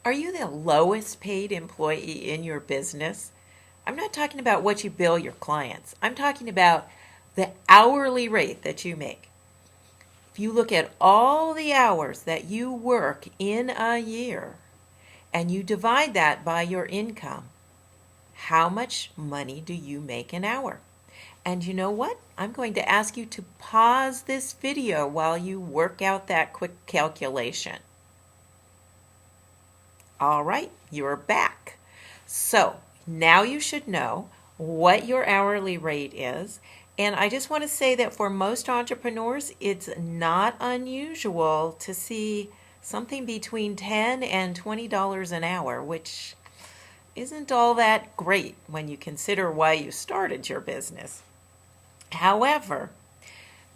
Are you the lowest paid employee in your business? I'm not talking about what you bill your clients. I'm talking about the hourly rate that you make. If you look at all the hours that you work in a year and you divide that by your income, how much money do you make an hour? And you know what? I'm going to ask you to pause this video while you work out that quick calculation. All right, you're back. So now you should know what your hourly rate is. And I just want to say that for most entrepreneurs, it's not unusual to see something between $10 and $20 an hour, which isn't all that great when you consider why you started your business. However,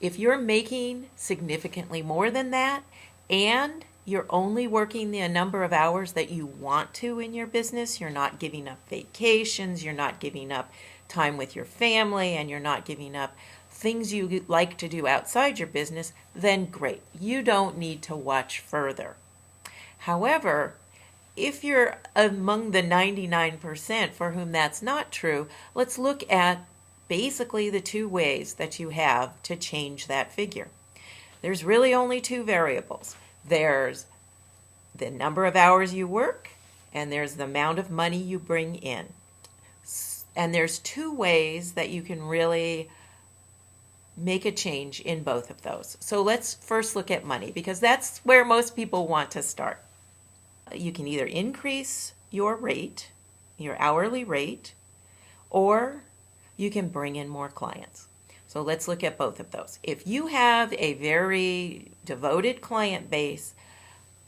if you're making significantly more than that and you're only working the number of hours that you want to in your business, you're not giving up vacations, you're not giving up time with your family, and you're not giving up things you like to do outside your business, then great. You don't need to watch further. However, if you're among the 99% for whom that's not true, let's look at basically the two ways that you have to change that figure. There's really only two variables. There's the number of hours you work, and there's the amount of money you bring in. And there's two ways that you can really make a change in both of those. So let's first look at money, because that's where most people want to start. You can either increase your rate, your hourly rate, or you can bring in more clients. So let's look at both of those. If you have a very devoted client base,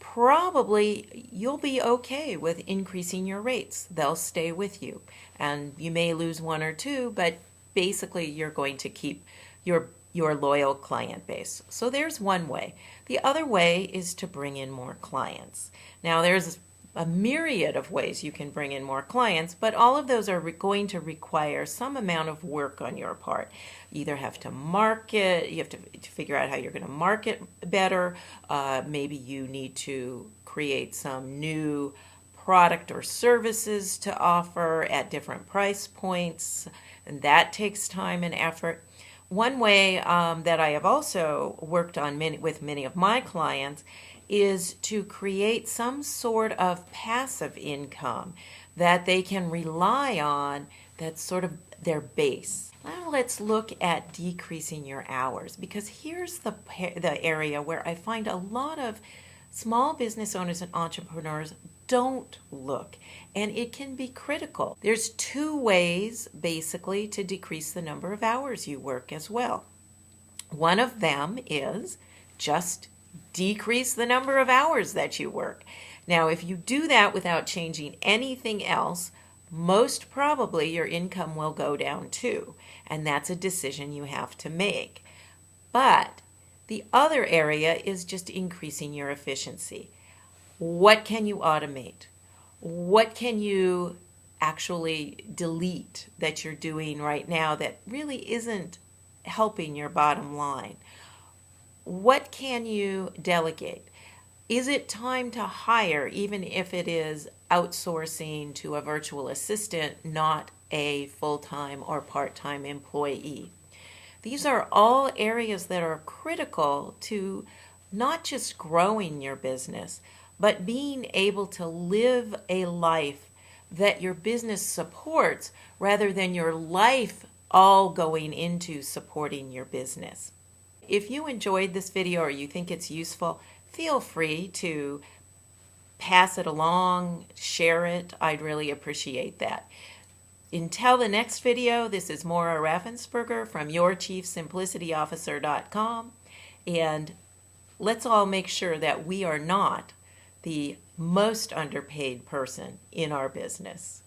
probably you'll be okay with increasing your rates. They'll stay with you. And you may lose one or two, but basically you're going to keep your loyal client base. So there's one way. The other way is to bring in more clients. Now there's a myriad of ways you can bring in more clients, but all of those are going to require some amount of work on your part. You either have to market, you have to figure out how you're going to market better. Maybe you need to create some new product or services to offer at different price points, and that takes time and effort. One way that I have also worked on with many of my clients is to create some sort of passive income that they can rely on, that's sort of their base. Now let's look at decreasing your hours, because here's the area where I find a lot of small business owners and entrepreneurs don't look, and it can be critical. There's two ways basically to decrease the number of hours you work as well. One of them is just decrease the number of hours that you work. Now, if you do that without changing anything else, most probably your income will go down too, and that's a decision you have to make. But the other area is just increasing your efficiency. What can you automate? What can you actually delete that you're doing right now that really isn't helping your bottom line? What can you delegate? Is it time to hire, even if it is outsourcing to a virtual assistant, not a full-time or part-time employee? These are all areas that are critical to not just growing your business, but being able to live a life that your business supports rather than your life all going into supporting your business. If you enjoyed this video or you think it's useful, feel free to pass it along, share it. I'd really appreciate that. Until the next video, this is Maura Raffensperger from YourChiefSimplicityOfficer.com, and let's all make sure that we are not the most underpaid person in our business.